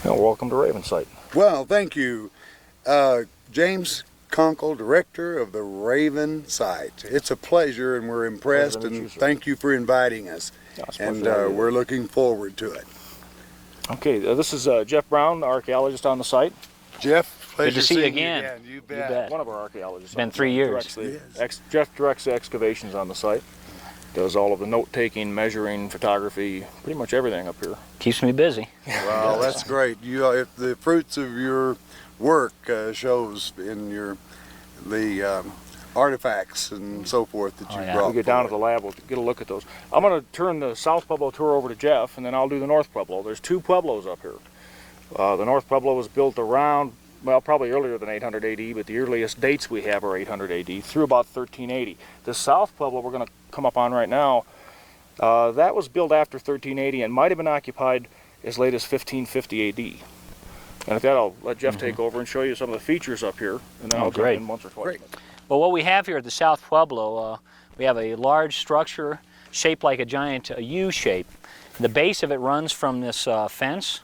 Well, welcome to Raven Site. Well, thank you. James Conkle, director of the Raven Site. It's a pleasure, and we're impressed, and thank you for inviting us. And we're looking forward to it. Okay, this is Jeff Brown, archaeologist on the site. Jeff, pleasure good to see you again. You bet. One of our archaeologists. It's been 3 years. Jeff directs the excavations on the site. Does all of the note-taking, measuring, photography, pretty much everything up here. Keeps me busy. Well, that's great. If the fruits of your work shows in the artifacts and so forth that you brought. We get down to the lab, we'll get a look at those. I'm going to turn the South Pueblo tour over to Jeff, and then I'll do the North Pueblo. There's two Pueblos up here. The North Pueblo was built around, well, probably earlier than 800 AD, but the earliest dates we have are 800 AD through about 1380. The South Pueblo we're going to come up on right now, that was built after 1380 and might have been occupied as late as 1550 AD. And at that, I'll let Jeff take over and show you some of the features up here, and then I'll jump in once or twice. Great. Well, what we have here at the South Pueblo, we have a large structure shaped like a giant U shape. The base of it runs from this fence,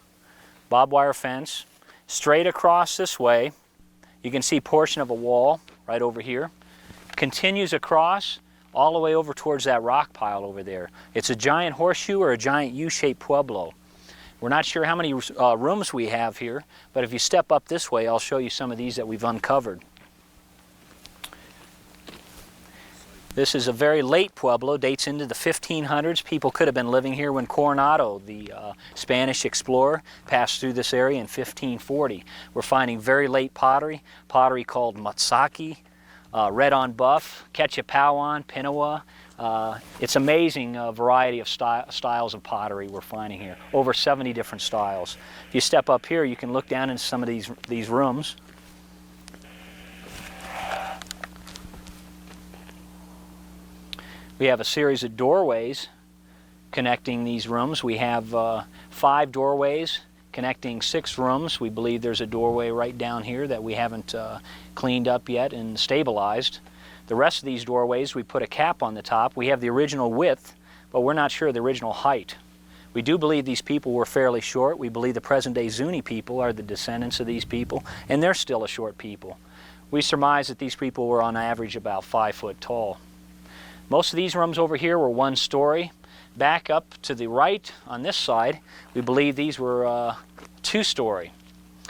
barbed wire fence, straight across this way. You can see a portion of a wall right over here. Continues across all the way over towards that rock pile over there. It's a giant horseshoe or a giant U-shaped Pueblo. We're not sure how many rooms we have here, but if you step up this way, I'll show you some of these that we've uncovered. This is a very late Pueblo, dates into the 1500s. People could have been living here when Coronado, the Spanish explorer, passed through this area in 1540. We're finding very late pottery called Matsaki, Red on Buff, Ketchipawan, Pinawa. It's amazing variety of styles of pottery we're finding here. Over 70 different styles. If you step up here, you can look down into some of these rooms. We have a series of doorways connecting these rooms. We have 5 doorways connecting 6 rooms. We believe there's a doorway right down here that we haven't cleaned up yet and stabilized. The rest of these doorways, we put a cap on the top. We have the original width, but we're not sure of the original height. We do believe these people were fairly short. We believe the present-day Zuni people are the descendants of these people, and they're still a short people. We surmise that these people were on average about 5 foot tall. Most of these rooms over here were 1 story. Back up to the right on this side, we believe these were 2 story,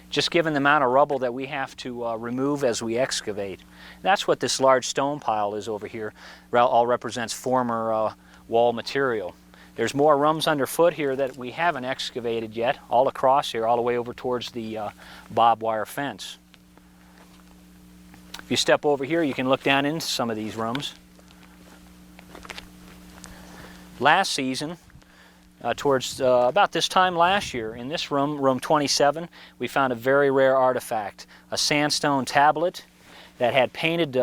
just given the amount of rubble that we have to remove as we excavate. That's what this large stone pile is over here. All represents former wall material. There's more rooms underfoot here that we haven't excavated yet, all across here, all the way over towards the barbed wire fence. If you step over here, you can look down into some of these rooms. Last season, towards about this time last year, in this room, room 27, we found a very rare artifact, a sandstone tablet that had painted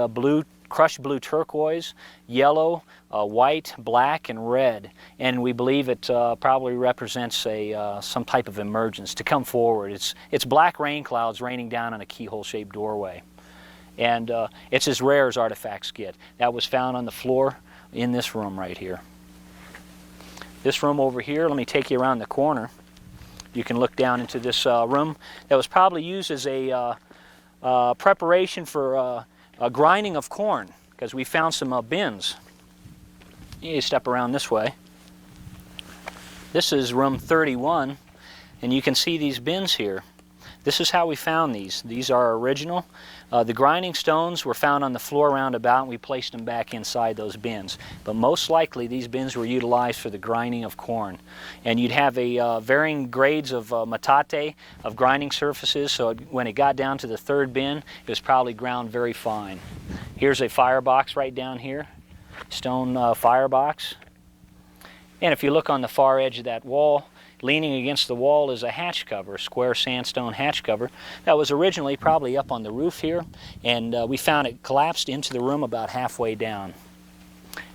crushed blue turquoise, yellow, white, black, and red. And we believe it probably represents some type of emergence to come forward. It's black rain clouds raining down on a keyhole-shaped doorway. And it's as rare as artifacts get. That was found on the floor in this room right here. This room over here, let me take you around the corner. You can look down into this room that was probably used as a preparation for a grinding of corn, because we found some bins. You step around this way. This is room 31, and you can see these bins here. This is how we found these. These are original. The grinding stones were found on the floor roundabout, and we placed them back inside those bins. But most likely these bins were utilized for the grinding of corn. And you'd have varying grades of metate, of grinding surfaces, so when it got down to the 3rd bin, it was probably ground very fine. Here's a firebox right down here, stone firebox. And if you look on the far edge of that wall, leaning against the wall is a hatch cover, a square sandstone hatch cover that was originally probably up on the roof here, and we found it collapsed into the room about halfway down.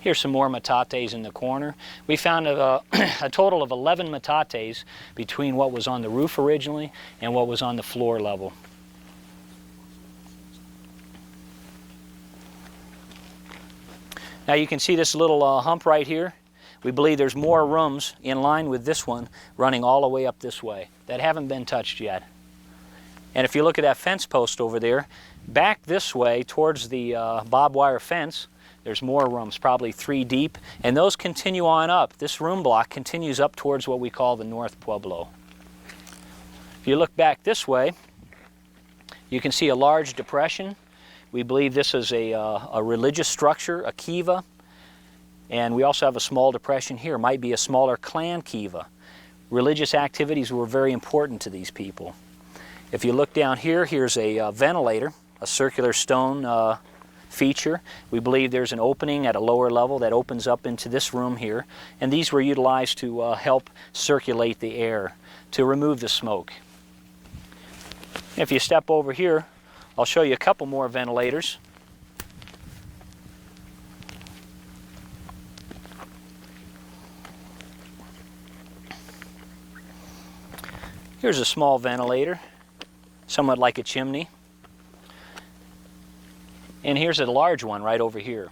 Here's some more metates in the corner. We found a total of 11 metates between what was on the roof originally and what was on the floor level. Now you can see this little hump right here. We believe there's more rooms in line with this one running all the way up this way that haven't been touched yet. And if you look at that fence post over there, back this way towards the barbed wire fence, there's more rooms, probably 3 deep, and those continue on up. This room block continues up towards what we call the North Pueblo. If you look back this way, you can see a large depression. We believe this is a religious structure, a kiva, and we also have a small depression here. Might be a smaller clan kiva. Religious activities were very important to these people. If you look down here, here's a ventilator, a circular stone feature. We believe there's an opening at a lower level that opens up into this room here, and these were utilized to help circulate the air, to remove the smoke. If you step over here, I'll show you a couple more ventilators. Here's a small ventilator, somewhat like a chimney. And here's a large one right over here,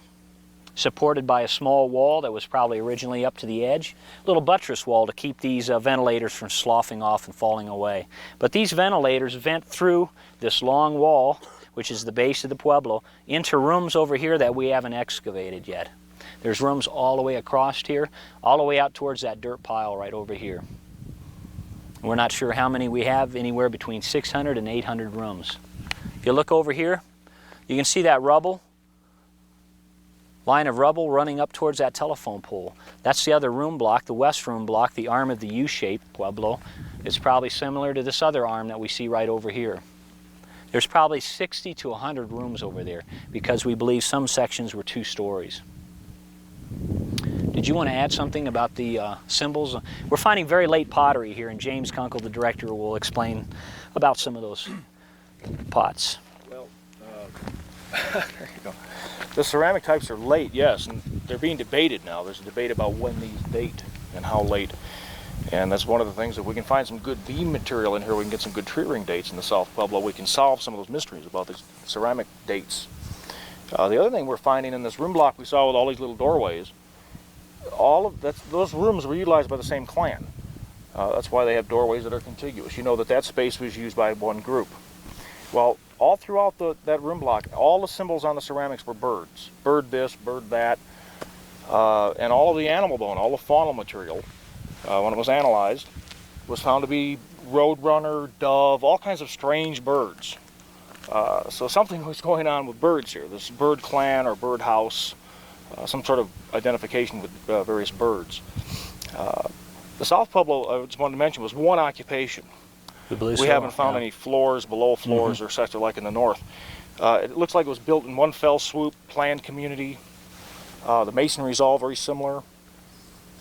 supported by a small wall that was probably originally up to the edge. A little buttress wall to keep these ventilators from sloughing off and falling away. But these ventilators vent through this long wall, which is the base of the Pueblo, into rooms over here that we haven't excavated yet. There's rooms all the way across here, all the way out towards that dirt pile right over here. We're not sure how many we have, anywhere between 600 and 800 rooms. If you look over here, you can see that rubble, line of rubble running up towards that telephone pole. That's the other room block, the west room block, the arm of the U-shaped Pueblo. It's probably similar to this other arm that we see right over here. There's probably 60 to 100 rooms over there because we believe some sections were 2 stories. Did you want to add something about the symbols? We're finding very late pottery here, and James Kunkel, the director, will explain about some of those pots. Well, there you go. The ceramic types are late, yes, and they're being debated now. There's a debate about when these date and how late. And that's one of the things, if we can find some good beam material in here, we can get some good tree ring dates in the South Pueblo, we can solve some of those mysteries about these ceramic dates. The other thing we're finding in this room block we saw with all these little doorways, those rooms were utilized by the same clan. That's why they have doorways that are contiguous. You know that space was used by one group. Well, all throughout that room block, all the symbols on the ceramics were birds. Bird this, bird that, and all of the animal bone, all the faunal material, when it was analyzed, was found to be roadrunner, dove, all kinds of strange birds. So something was going on with birds here. This bird clan or bird house, some sort of identification with various birds. The South Pueblo, I just wanted to mention, was one occupation. We haven't found any floors, below floors, or such like in the north. It looks like it was built in one fell swoop, planned community. The masonry is all very similar.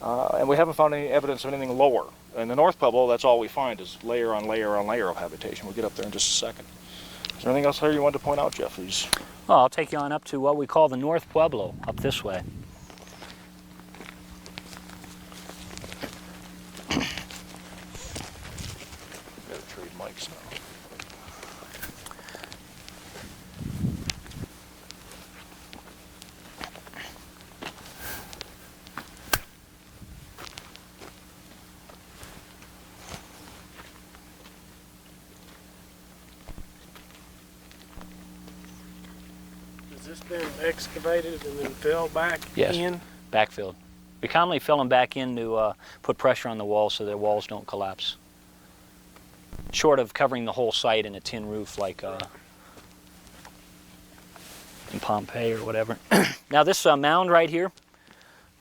And we haven't found any evidence of anything lower. In the North Pueblo, that's all we find is layer on layer on layer of habitation. We'll get up there in just a second. Is there anything else here you wanted to point out, Jeff? Well, I'll take you on up to what we call the North Pueblo, up this way. Better trade mics now. Has this been excavated and then filled back in? Backfilled. We commonly fill them back in to put pressure on the walls so their walls don't collapse. Short of covering the whole site in a tin roof like in Pompeii or whatever. Now this mound right here,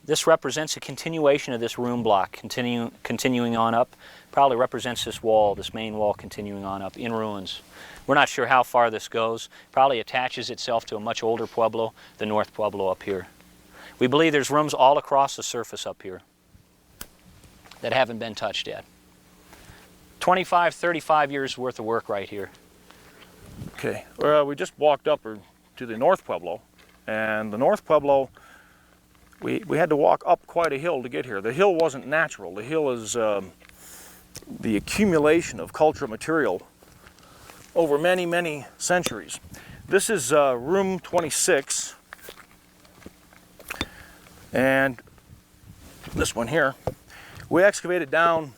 this represents a continuation of this room block, continuing on up. Probably represents this wall, this main wall continuing on up in ruins. We're not sure how far this goes. Probably attaches itself to a much older Pueblo, the North Pueblo up here. We believe there's rooms all across the surface up here that haven't been touched yet. 25, 35 years worth of work right here. Okay, well, we just walked up to the North Pueblo, and the North Pueblo we had to walk up quite a hill to get here. The hill wasn't natural. The hill is the accumulation of cultural material over many, many centuries. This is room 26, and this one here. We excavated down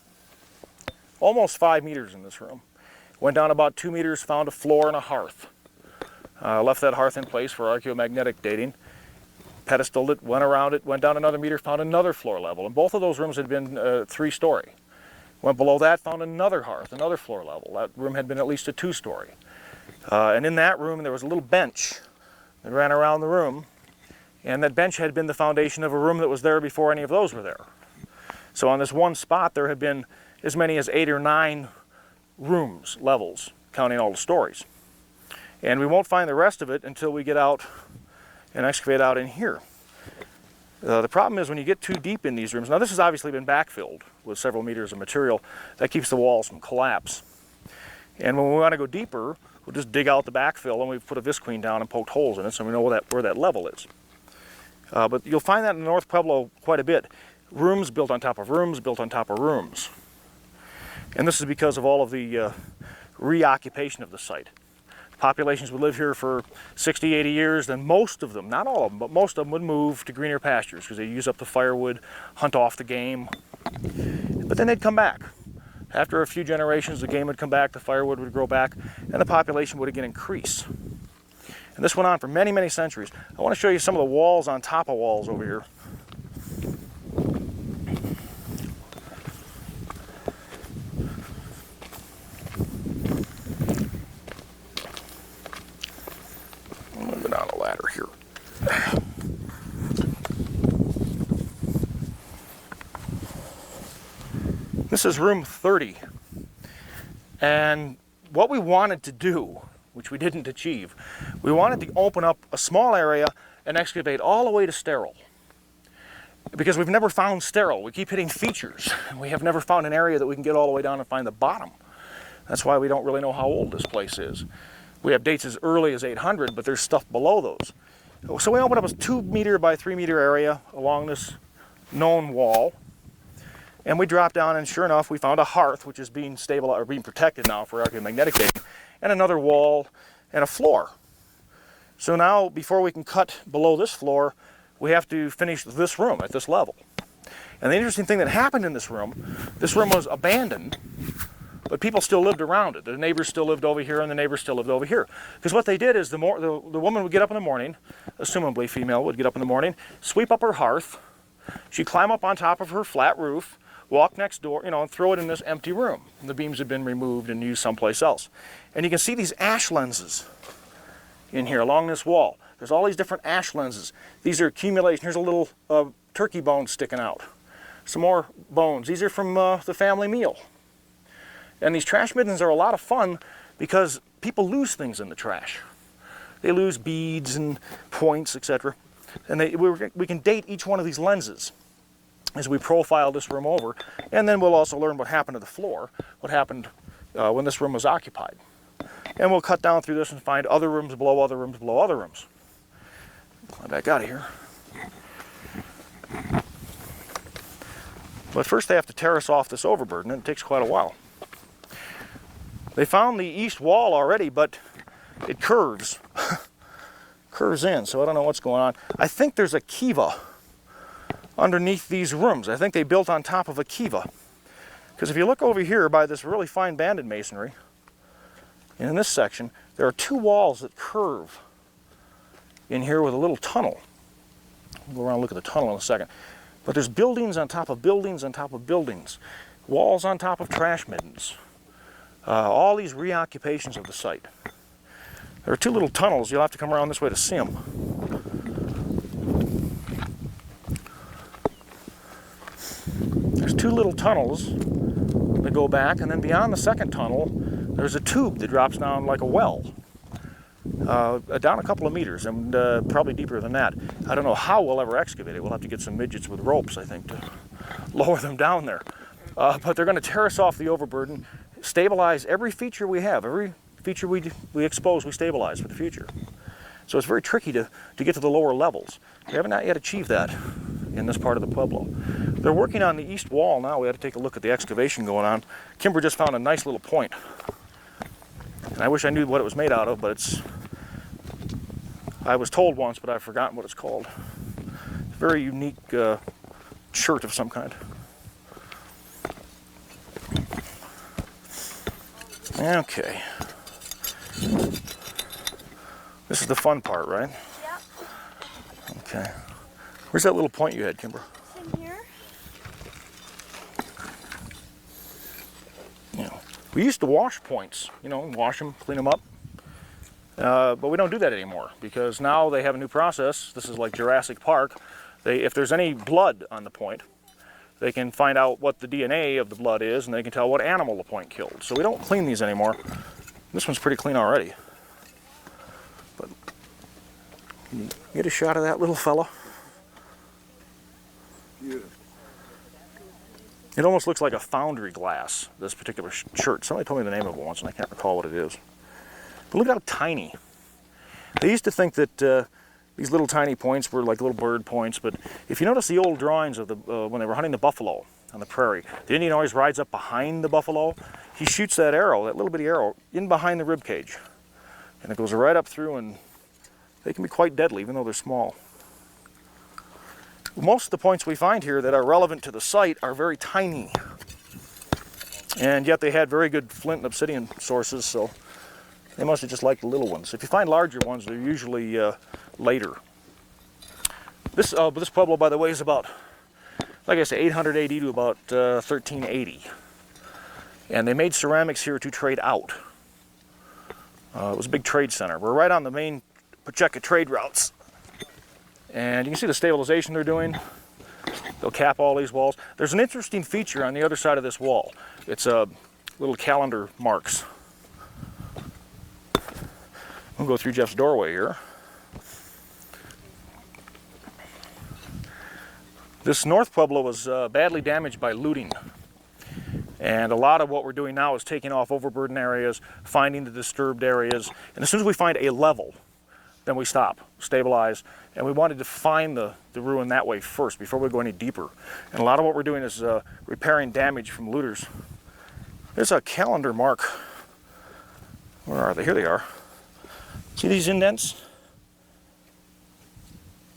almost 5 meters in this room. Went down about 2 meters, found a floor and a hearth. Left that hearth in place for archaeomagnetic dating. Pedestaled it, went around it, went down another meter, found another floor level. And both of those rooms had been 3-story. Went below that, found another hearth, another floor level. That room had been at least a 2-story. And in that room, there was a little bench that ran around the room. And that bench had been the foundation of a room that was there before any of those were there. So on this one spot, there had been as many as 8 or 9 rooms, levels, counting all the stories. And we won't find the rest of it until we get out and excavate out in here. The problem is when you get too deep in these rooms, now this has obviously been backfilled with several meters of material, that keeps the walls from collapse. And when we want to go deeper, we'll just dig out the backfill and we've put a visqueen down and poked holes in it so we know where that level is. But you'll find that in North Pueblo quite a bit. Rooms built on top of rooms, built on top of rooms. And this is because of all of the reoccupation of the site. Populations would live here for 60, 80 years, then most of them, not all of them, but most of them would move to greener pastures because they use up the firewood, hunt off the game. But then they'd come back. After a few generations, the game would come back, the firewood would grow back, and the population would again increase. And this went on for many, many centuries. I want to show you some of the walls on top of walls over here. This is room 30, and what we wanted to do, which we didn't achieve, we wanted to open up a small area and excavate all the way to sterile, because we've never found sterile. We keep hitting features, and we have never found an area that we can get all the way down and find the bottom. That's why we don't really know how old this place is. We have dates as early as 800, but there's stuff below those. So we opened up a 2 meter by 3 meter area along this known wall. And we dropped down, and sure enough, we found a hearth, which is being stabilized or being protected now for archaeomagnetic dating, and another wall and a floor. So now, before we can cut below this floor, we have to finish this room at this level. And the interesting thing that happened in this room was abandoned, but people still lived around it. The neighbors still lived over here, and the neighbors still lived over here. Because what they did is the woman would get up in the morning, assumably female would get up in the morning, sweep up her hearth, she'd climb up on top of her flat roof, walk next door, and throw it in this empty room. The beams had been removed and used someplace else. And you can see these ash lenses in here along this wall. There's all these different ash lenses. These are accumulation. Here's a little turkey bone sticking out. Some more bones. These are from the family meal. And these trash middens are a lot of fun because people lose things in the trash. They lose beads and points, etc. And we can date each one of these lenses as we profile this room over, and then we'll also learn what happened to the floor, what happened when this room was occupied. And we'll cut down through this and find other rooms below other rooms below other rooms. Climb back out of here. But first they have to terrace off this overburden, and it takes quite a while. They found the east wall already, but it curves. Curves in, so I don't know what's going on. I think there's a kiva underneath these rooms. I think they built on top of a kiva. Because if you look over here by this really fine banded masonry, and in this section, there are 2 walls that curve in here with a little tunnel. We'll go around and look at the tunnel in a second. But there's buildings on top of buildings on top of buildings, walls on top of trash middens, all these reoccupations of the site. There are 2 little tunnels. You'll have to come around this way to see them. There's 2 little tunnels that go back, and then beyond the second tunnel, there's a tube that drops down like a well, down a couple of meters, and probably deeper than that. I don't know how we'll ever excavate it. We'll have to get some midgets with ropes, I think, to lower them down there. But they're going to terrace off the overburden, stabilize every feature we have, every feature we expose, we stabilize for the future. So it's very tricky to get to the lower levels. We haven't yet achieved that. in this part of the Pueblo. They're working on the east wall now. We had to take a look at the excavation going on. Kimber just found a nice little point. And I wish I knew what it was made out of, but I was told once, but I've forgotten what it's called. It's a very unique chert of some kind. Okay. This is the fun part, right? Yep. Okay. Where's that little point you had, Kimber? It's in here. Yeah. We used to wash points, wash them, clean them up. But we don't do that anymore because now they have a new process. This is like Jurassic Park. If there's any blood on the point, they can find out what the DNA of the blood is, and they can tell what animal the point killed. So we don't clean these anymore. This one's pretty clean already. But can you get a shot of that little fella? Beautiful. It almost looks like a foundry glass, this particular chert. Somebody told me the name of it once, and I can't recall what it is. But look how tiny. They used to think that these little tiny points were like little bird points, but if you notice the old drawings of when they were hunting the buffalo on the prairie, the Indian always rides up behind the buffalo. He shoots that arrow, that little bitty arrow, in behind the rib cage. And it goes right up through, and they can be quite deadly, even though they're small. Most of the points we find here that are relevant to the site are very tiny. And yet they had very good flint and obsidian sources, so they must have just liked the little ones. If you find larger ones, they're usually later. This Pueblo, by the way, is about, like I say, 800 AD to about 1380. And they made ceramics here to trade out. It was a big trade center. We're right on the main Pacheco trade routes. And you can see the stabilization they're doing. They'll cap all these walls. There's an interesting feature on the other side of this wall. It's little calendar marks. We'll go through Jeff's doorway here. This North Pueblo was badly damaged by looting. And a lot of what we're doing now is taking off overburden areas, finding the disturbed areas. And as soon as we find a level, then we stop, stabilize. And we wanted to find the ruin that way first before we go any deeper. And a lot of what we're doing is repairing damage from looters. There's a calendar mark. Where are they? Here they are. See these indents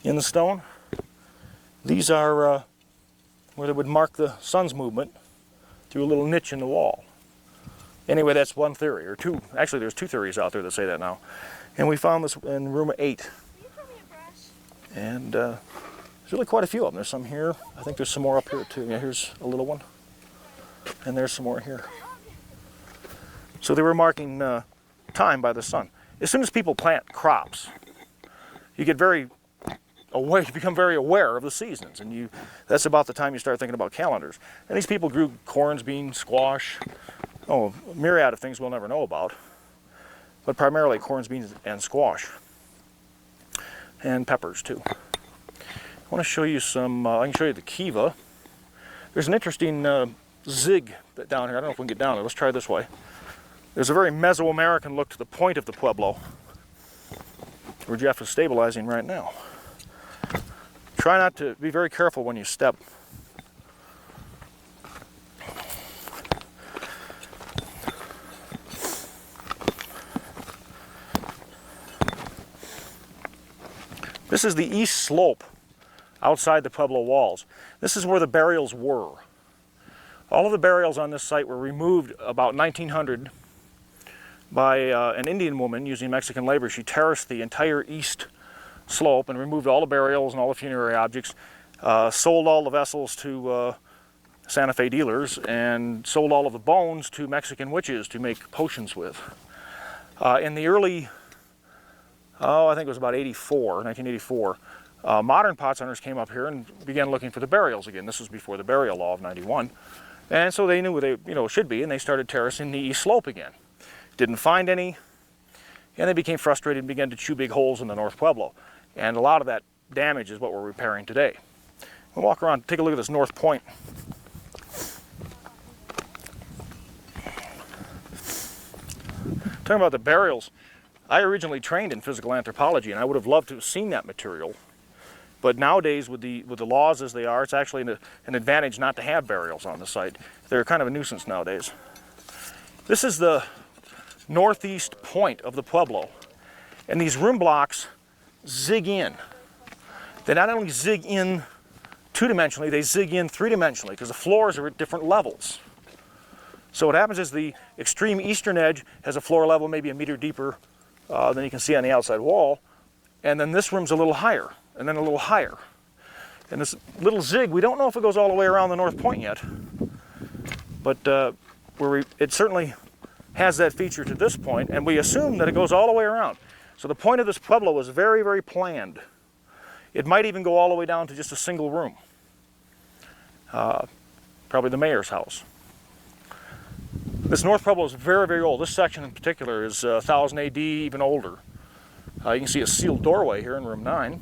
in the stone? These are where they would mark the sun's movement through a little niche in the wall. Anyway, that's one theory, or two. Actually, there's two theories out there that say that now. And we found this in room 8. Can you throw me a brush? And there's really quite a few of them. There's some here. I think there's some more up here too. Yeah, here's a little one. And there's some more here. So they were marking time by the sun. As soon as people plant crops, you get very aware, you become very aware of the seasons, and that's about the time you start thinking about calendars. And these people grew corns, beans, squash, a myriad of things we'll never know about, but primarily corns, beans, and squash, and peppers too. I want to show you some, I can show you the kiva. There's an interesting zig down here. I don't know if we can get down there. Let's try this way. There's a very Mesoamerican look to the point of the Pueblo, where Jeff is stabilizing right now. Try not to be very careful when you step. This is the east slope outside the Pueblo walls. This is where the burials were. All of the burials on this site were removed about 1900 by an Indian woman using Mexican labor. She terraced the entire east slope and removed all the burials and all the funerary objects, sold all the vessels to Santa Fe dealers, and sold all of the bones to Mexican witches to make potions with. In the early, I think it was about 1984, modern pots hunters came up here and began looking for the burials again. This was before the burial law of '91. And so they knew where they should be, and they started terracing the east slope again. Didn't find any, and they became frustrated and began to chew big holes in the North Pueblo. And a lot of that damage is what we're repairing today. We'll walk around, take a look at this north point. Talking about the burials, I originally trained in physical anthropology, and I would have loved to have seen that material. But nowadays, with the laws as they are, it's actually an advantage not to have burials on the site. They're kind of a nuisance nowadays. This is the northeast point of the Pueblo, and these room blocks zig in. They not only zig in two-dimensionally, they zig in three-dimensionally because the floors are at different levels. So what happens is the extreme eastern edge has a floor level maybe a meter deeper than you can see on the outside wall, and then this room's a little higher, and then a little higher. And this little zig, we don't know if it goes all the way around the north point yet, but it certainly has that feature to this point, and we assume that it goes all the way around. So the point of this Pueblo was very, very planned. It might even go all the way down to just a single room. Probably the mayor's house. This North Pueblo is very, very old. This section in particular is 1000 AD, even older. You can see a sealed doorway here in room 9.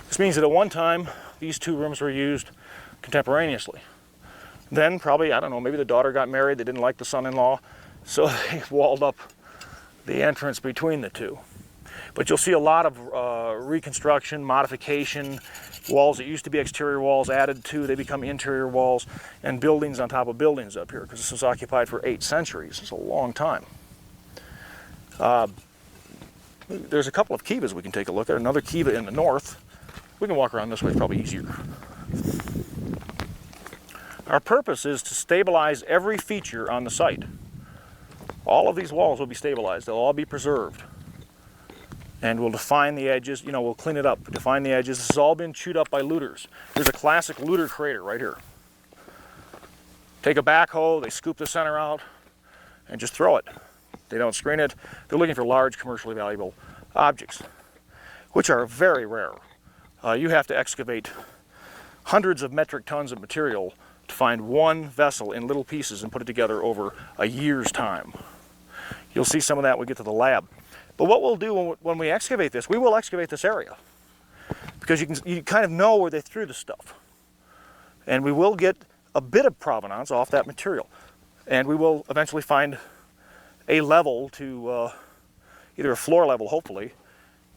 This means that at one time, these two rooms were used contemporaneously. Then probably, I don't know, maybe the daughter got married, they didn't like the son-in-law, so they walled up the entrance between the two. But you'll see a lot of reconstruction, modification, walls that used to be exterior walls added to, they become interior walls, and buildings on top of buildings up here, because this was occupied for 8 centuries. It's a long time. There's a couple of kivas we can take a look at. Another kiva in the north. We can walk around this way, it's probably easier. Our purpose is to stabilize every feature on the site. All of these walls will be stabilized. They'll all be preserved. And we'll define the edges, we'll clean it up, define the edges. This has all been chewed up by looters. There's a classic looter crater right here. Take a backhoe, they scoop the center out, and just throw it. They don't screen it. They're looking for large, commercially valuable objects, which are very rare. You have to excavate hundreds of metric tons of material to find one vessel in little pieces and put it together over a year's time. You'll see some of that when we get to the lab. But what we'll do when we excavate this, we will excavate this area, because you kind of know where they threw the stuff. And we will get a bit of provenance off that material. And we will eventually find a level to, either a floor level hopefully,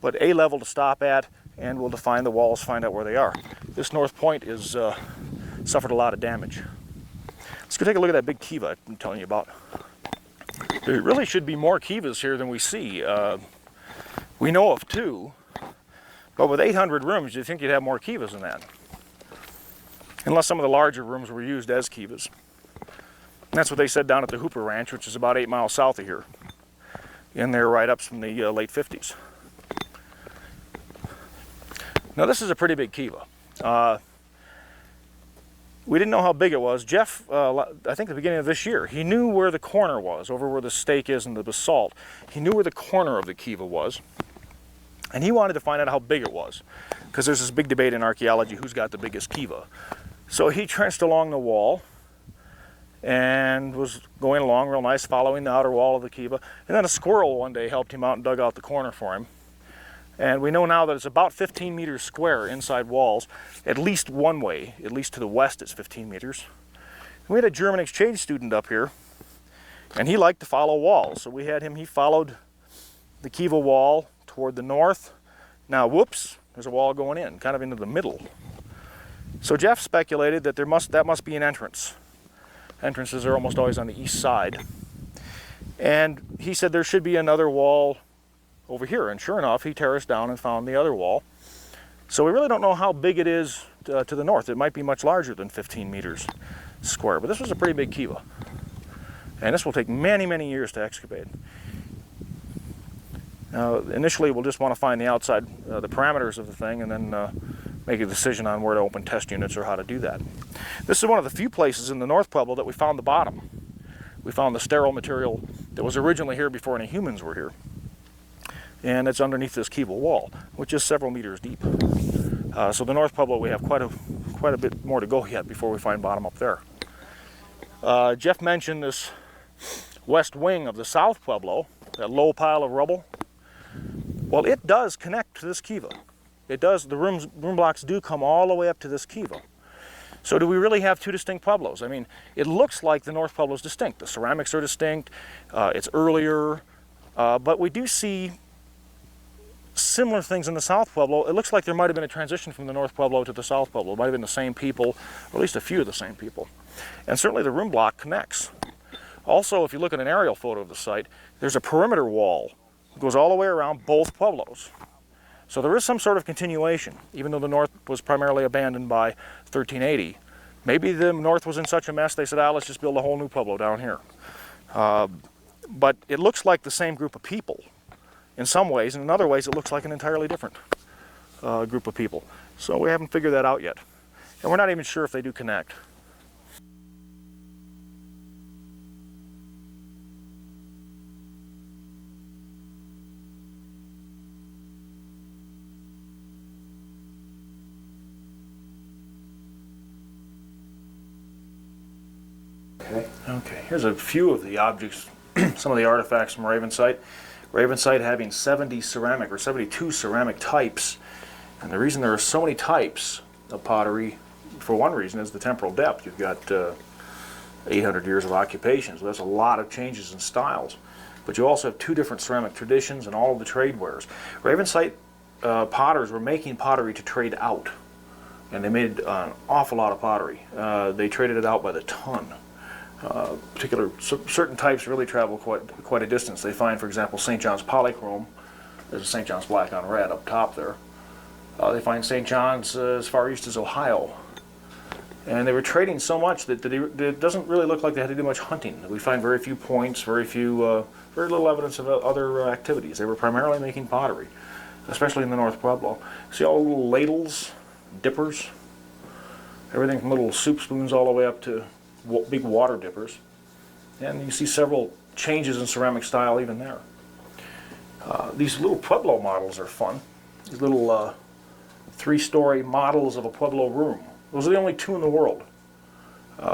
but a level to stop at, and we'll define the walls, find out where they are. This north point is suffered a lot of damage. Let's go take a look at that big kiva I'm telling you about. There really should be more kivas here than we see. We know of 2, but with 800 rooms, you'd think you'd have more kivas than that. Unless some of the larger rooms were used as kivas. And that's what they said down at the Hooper Ranch, which is about 8 miles south of here. In their write-ups from the late 50s. Now this is a pretty big kiva. We didn't know how big it was. Jeff, I think at the beginning of this year, he knew where the corner was, over where the stake is and the basalt. He knew where the corner of the kiva was. And he wanted to find out how big it was, because there's this big debate in archaeology, who's got the biggest kiva. So he trenched along the wall and was going along real nice, following the outer wall of the kiva. And then a squirrel one day helped him out and dug out the corner for him. And we know now that it's about 15 meters square inside walls, at least one way, at least to the west it's 15 meters. And we had a German exchange student up here, and he liked to follow walls. So we had him, he followed the kiva wall toward the north. Now, whoops, there's a wall going in, kind of into the middle. So Jeff speculated that that must be an entrance. Entrances are almost always on the east side. And he said there should be another wall over here, and sure enough, he terraced down and found the other wall. So we really don't know how big it is to the north. It might be much larger than 15 meters square, but this was a pretty big kiva. And this will take many, many years to excavate. Now, initially, we'll just want to find the outside, the parameters of the thing, and then make a decision on where to open test units or how to do that. This is one of the few places in the North Pueblo that we found the bottom. We found the sterile material that was originally here before any humans were here. And it's underneath this kiva wall, which is several meters deep. So the North Pueblo, we have quite a bit more to go yet before we find bottom up there. Jeff mentioned this west wing of the South Pueblo, that low pile of rubble. Well, it does connect to this kiva. It does. The room blocks do come all the way up to this kiva. So do we really have 2 distinct Pueblos? I mean, it looks like the North Pueblo is distinct. The ceramics are distinct. It's earlier, but we do see similar things in the South Pueblo. It looks like there might have been a transition from the North Pueblo to the South Pueblo. It might have been the same people, or at least a few of the same people. And certainly the room block connects. Also, if you look at an aerial photo of the site, there's a perimeter wall that goes all the way around both Pueblos. So there is some sort of continuation, even though the North was primarily abandoned by 1380. Maybe the North was in such a mess they said, let's just build a whole new Pueblo down here. But it looks like the same group of people in some ways, and in other ways it looks like an entirely different group of people. So we haven't figured that out yet. And we're not even sure if they do connect. Okay, here's a few of the objects, some of the artifacts from Raven site. Raven site having 72 ceramic types. And the reason there are so many types of pottery, for one reason, is the temporal depth. You've got 800 years of occupation, so that's a lot of changes in styles. But you also have 2 different ceramic traditions and all of the trade wares. Raven site potters were making pottery to trade out. And they made an awful lot of pottery. They traded it out by the ton. Certain types really travel quite a distance. They find, for example, St. John's polychrome. There's a St. John's black on red up top there. They find St. John's as far east as Ohio. And they were trading so much that it doesn't really look like they had to do much hunting. We find very few points, very little evidence of other activities. They were primarily making pottery, especially in the North Pueblo. See all the little ladles, dippers, everything from little soup spoons all the way up to big water dippers. And you see several changes in ceramic style even there. These little Pueblo models are fun. These little 3-story models of a Pueblo room. Those are the only 2 in the world.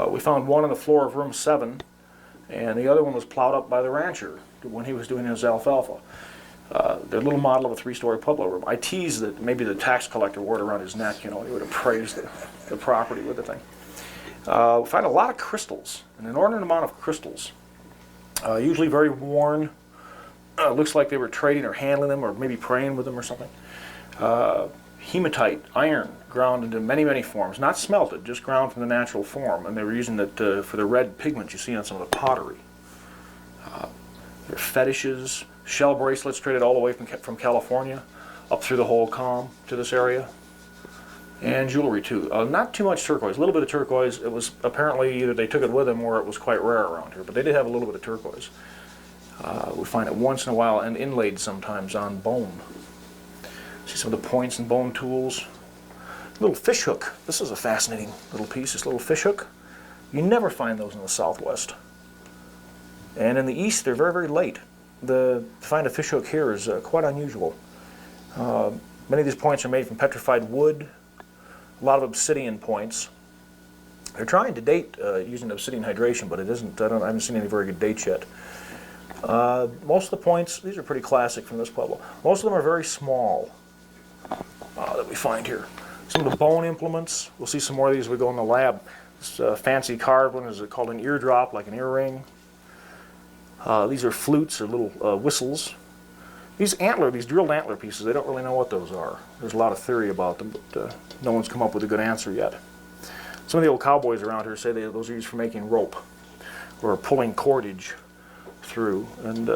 We found one on the floor of room 7, and the other one was plowed up by the rancher when he was doing his alfalfa. They're a little model of a 3-story Pueblo room. I teased that maybe the tax collector wore it around his neck, he would appraise the property with the thing. We find a lot of crystals, an inordinate amount of crystals, usually very worn. Looks like they were trading or handling them or maybe praying with them or something. Hematite, iron, ground into many, many forms, not smelted, just ground from the natural form, and they were using it for the red pigment you see on some of the pottery. There are fetishes, shell bracelets traded all the way from California up through the whole Calm to this area. And jewelry too. Not too much turquoise, a little bit of turquoise. It was apparently either they took it with them or it was quite rare around here, but they did have a little bit of turquoise. We find it once in a while and inlaid sometimes on bone. See some of the points and bone tools. Little fish hook. This is a fascinating little piece, this little fish hook. You never find those in the Southwest. And in the East, they're very, very late. To find a fish hook here is quite unusual. Many of these points are made from petrified wood. A lot of obsidian points. They're trying to date using obsidian hydration, but it isn't. I haven't seen any very good dates yet. Most of the points, these are pretty classic from this Pueblo. Most of them are very small that we find here. Some of the bone implements, we'll see some more of these as we go in the lab. This fancy carved one is called an eardrop, like an earring. These are flutes or little whistles. These drilled antler pieces, they don't really know what those are. There's a lot of theory about them, but no one's come up with a good answer yet. Some of the old cowboys around here say those are used for making rope or pulling cordage through, and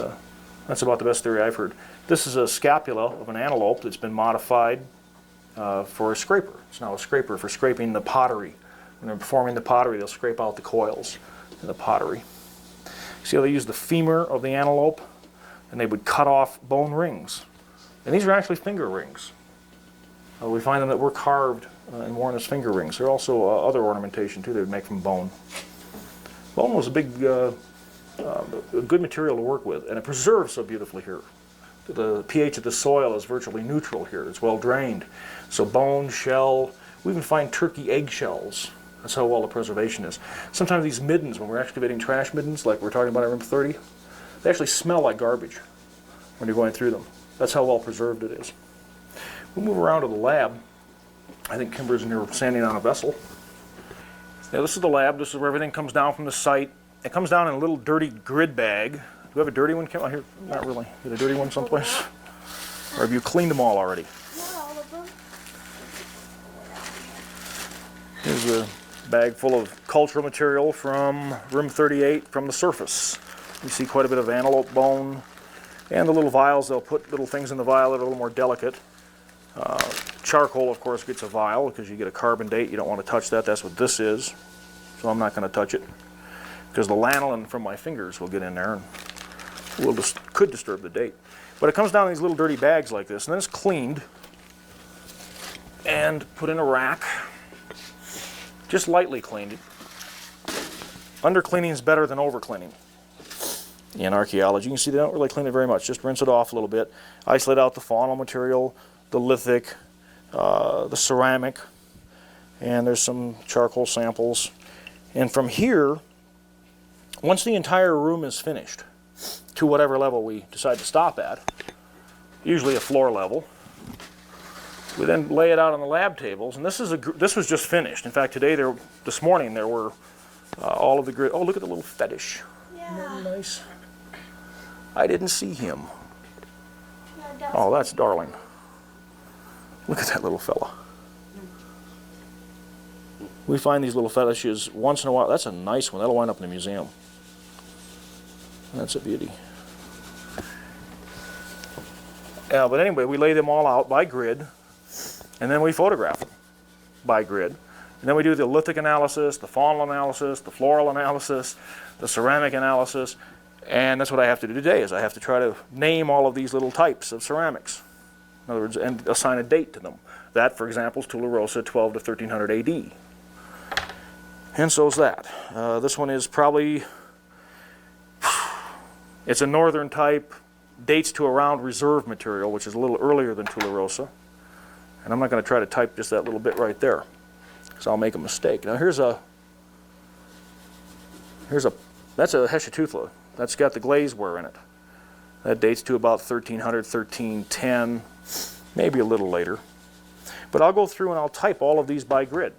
that's about the best theory I've heard. This is a scapula of an antelope that's been modified for a scraper. It's now a scraper for scraping the pottery. When they're performing the pottery, they'll scrape out the coils in the pottery. See how they use the femur of the antelope? And they would cut off bone rings. And these are actually finger rings. We find them that were carved and worn as finger rings. There are also other ornamentation too they would make from bone. Bone was a good material to work with, and it preserves so beautifully here. The pH of the soil is virtually neutral here. It's well drained. So bone, shell, we even find turkey eggshells. That's how well the preservation is. Sometimes these middens, when we're excavating trash middens, like we're talking about at room 30, they actually smell like garbage when you're going through them. That's how well preserved it is. We'll move around to the lab. I think Kimber's in here sanding on a vessel. Now this is the lab. This is where everything comes down from the site. It comes down in a little dirty grid bag. Do we have a dirty one, Kim? Oh, here, not really. Get a dirty one someplace? Or have you cleaned them all already? Not all of them. Here's a bag full of cultural material from room 38 from the surface. You see quite a bit of antelope bone, and the little vials, they'll put little things in the vial that are a little more delicate. Charcoal, of course, gets a vial because you get a carbon date. You don't want to touch that. That's what this is. So I'm not going to touch it because the lanolin from my fingers will get in there and could disturb the date. But it comes down in these little dirty bags like this, and then it's cleaned and put in a rack. Just lightly cleaned. Under cleaning is better than over cleaning. In archaeology, you can see they don't really clean it very much. Just rinse it off a little bit. Isolate out the faunal material, the lithic, the ceramic, and there's some charcoal samples. And from here, once the entire room is finished, to whatever level we decide to stop at, usually a floor level, we then lay it out on the lab tables. And this was just finished. In fact, this morning, there were all of the grid. Oh, look at the little fetish. Isn't that nice? I didn't see him. Oh, that's darling. Look at that little fella. We find these little fetishes once in a while. That's a nice one. That'll wind up in the museum. That's a beauty. Yeah, but anyway, we lay them all out by grid, and then we photograph them by grid. And then we do the lithic analysis, the faunal analysis, the floral analysis, the ceramic analysis. And that's what I have to do today, is I have to try to name all of these little types of ceramics. In other words, and assign a date to them. That, for example, is Tularosa 12 to 1300 AD. And so is that. This one is probably, it's a northern type, dates to around reserve material, which is a little earlier than Tularosa. And I'm not going to try to type just that little bit right there, because I'll make a mistake. Now that's a Heshatuthla. That's got the glazeware in it. That dates to about 1300, 1310, maybe a little later. But I'll go through and I'll type all of these by grid.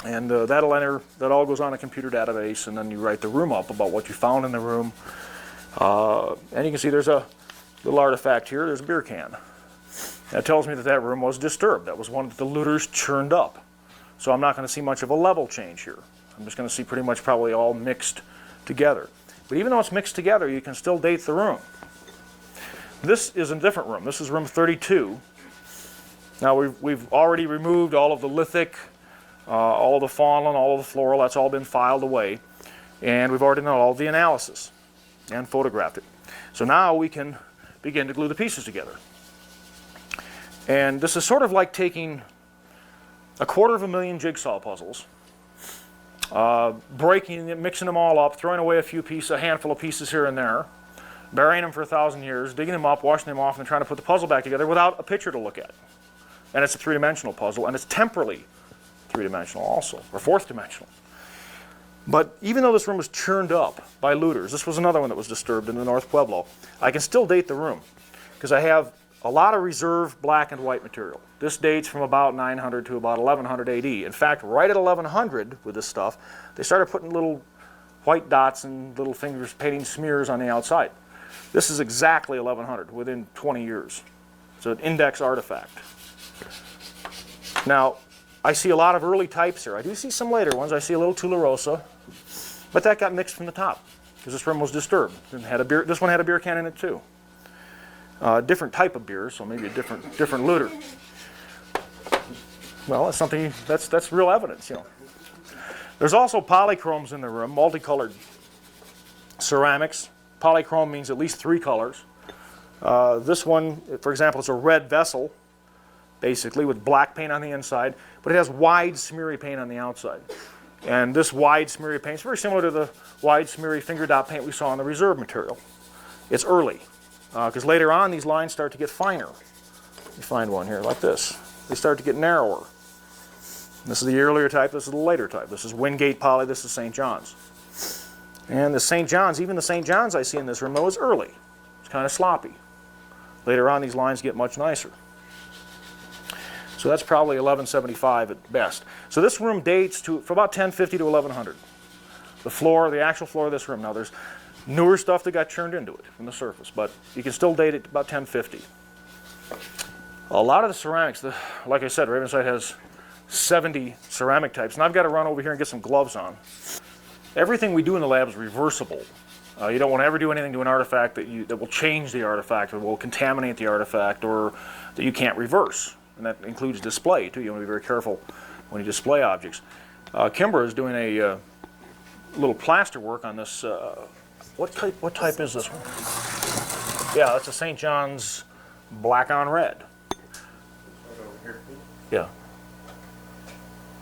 And that all goes on a computer database, and then you write the room up about what you found in the room. And you can see there's a little artifact here. There's a beer can. That tells me that room was disturbed. That was one that the looters churned up. So I'm not going to see much of a level change here. I'm just going to see pretty much probably all mixed together. But even though it's mixed together, you can still date the room. This is a different room. This is room 32. Now we've already removed all of the lithic, all of the faunal, all of the floral. That's all been filed away. And we've already done all of the analysis and photographed it. So now we can begin to glue the pieces together. And this is sort of like taking 250,000 jigsaw puzzles, breaking them, mixing them all up, throwing away a handful of pieces here and there, burying them for 1,000 years, digging them up, washing them off, and trying to put the puzzle back together without a picture to look at. And it's a three-dimensional puzzle, and it's temporally three-dimensional also, or fourth-dimensional. But even though this room was churned up by looters, this was another one that was disturbed in the North Pueblo, I can still date the room because I have a lot of reserve black and white material. This dates from about 900 to about 1100 AD. In fact, right at 1100 with this stuff, they started putting little white dots and little fingers painting smears on the outside. This is exactly 1100, within 20 years. It's an index artifact. Now, I see a lot of early types here. I do see some later ones. I see a little Tularosa, but that got mixed from the top because this room was disturbed. And had a beer, this one had a beer can in it too. Different type of beer, so maybe a different looter. Well, that's something that's real evidence, you know. There's also polychromes in the room, multicolored ceramics. Polychrome means at least 3 colors. This one, for example, is a red vessel, basically, with black paint on the inside, but it has wide smeary paint on the outside. And this wide smeary paint is very similar to the wide smeary finger dot paint we saw in the reserve material. It's early, because later on these lines start to get finer. You find one here like this. They start to get narrower. This is the earlier type, this is the later type. This is Wingate poly, this is St. John's. And the St. John's, even the St. John's I see in this room, though, is early. It's kind of sloppy. Later on, these lines get much nicer. So that's probably 1175 at best. So this room dates from about 1050 to 1100. The floor, the actual floor of this room. Now there's newer stuff that got churned into it from the surface, but you can still date it about 1050. A lot of the ceramics, like I said, Ravensite has 70 ceramic types, and I've got to run over here and get some gloves on. Everything we do in the lab is reversible. You don't want to ever do anything to an artifact that will change the artifact or will contaminate the artifact or that you can't reverse. And that includes display, too. You want to be very careful when you display objects. Kimber is doing a little plaster work on this. What type is this one? Yeah, that's a St. John's black on red. Yeah.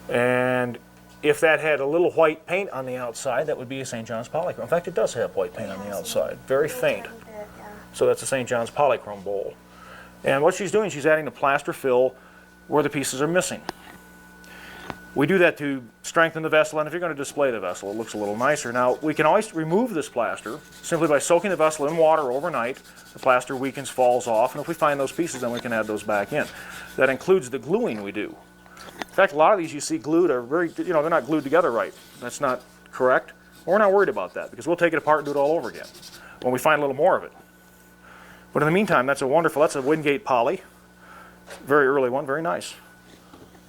And if that had a little white paint on the outside, that would be a St. John's polychrome. In fact, it does have white paint on the outside, very faint. So that's a St. John's polychrome bowl. And what she's doing, she's adding the plaster fill where the pieces are missing. We do that to strengthen the vessel, and if you're going to display the vessel, it looks a little nicer. Now, we can always remove this plaster simply by soaking the vessel in water overnight. The plaster weakens, falls off, and if we find those pieces, then we can add those back in. That includes the gluing we do. In fact, a lot of these you see glued are they're not glued together right. That's not correct. We're not worried about that because we'll take it apart and do it all over again when we find a little more of it. But in the meantime, that's a Wingate poly. Very early one, very nice.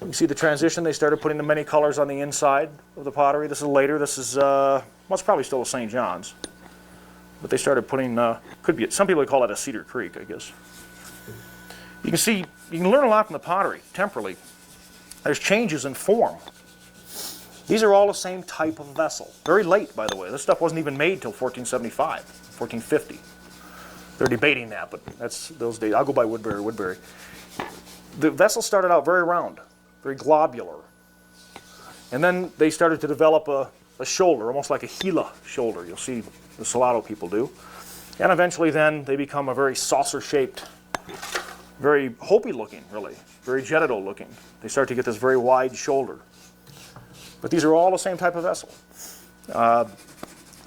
You can see the transition. They started putting the many colors on the inside of the pottery. This is later. This is, well, it's probably still a St. John's. But they started putting, some people would call it a Cedar Creek, I guess. You can see, you can learn a lot from the pottery, temporally. There's changes in form. These are all the same type of vessel. Very late, by the way. This stuff wasn't even made till 1475, 1450. They're debating that, but that's those days. I'll go by Woodbury. The vessel started out very round, very globular. And then they started to develop a shoulder, almost like a Gila shoulder. You'll see the Salado people do. And eventually then they become a very saucer-shaped, very Hopi looking, really, very Jettido looking. They start to get this very wide shoulder. But these are all the same type of vessel.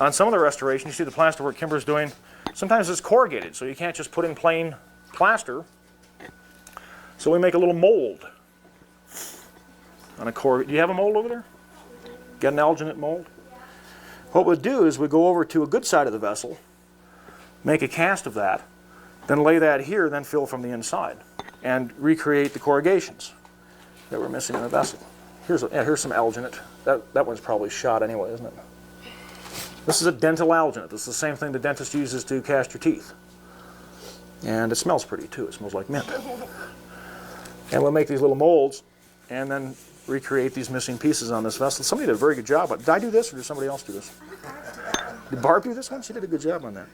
On some of the restoration, you see the plaster work Kimber's doing. Sometimes it's corrugated, so you can't just put in plain plaster. So we make a little mold on a do you have a mold over there? Got an alginate mold? What we'll do is we go over to a good side of the vessel, make a cast of that, then lay that here, then fill from the inside, and recreate the corrugations that we're missing in the vessel. Here's some alginate. That one's probably shot anyway, isn't it? This is a dental alginate. This is the same thing the dentist uses to cast your teeth. And it smells pretty too. It smells like mint. And we'll make these little molds and then recreate these missing pieces on this vessel. Somebody did a very good job. Did I do this or did somebody else do this? Did Barb do this one? She did a good job on that.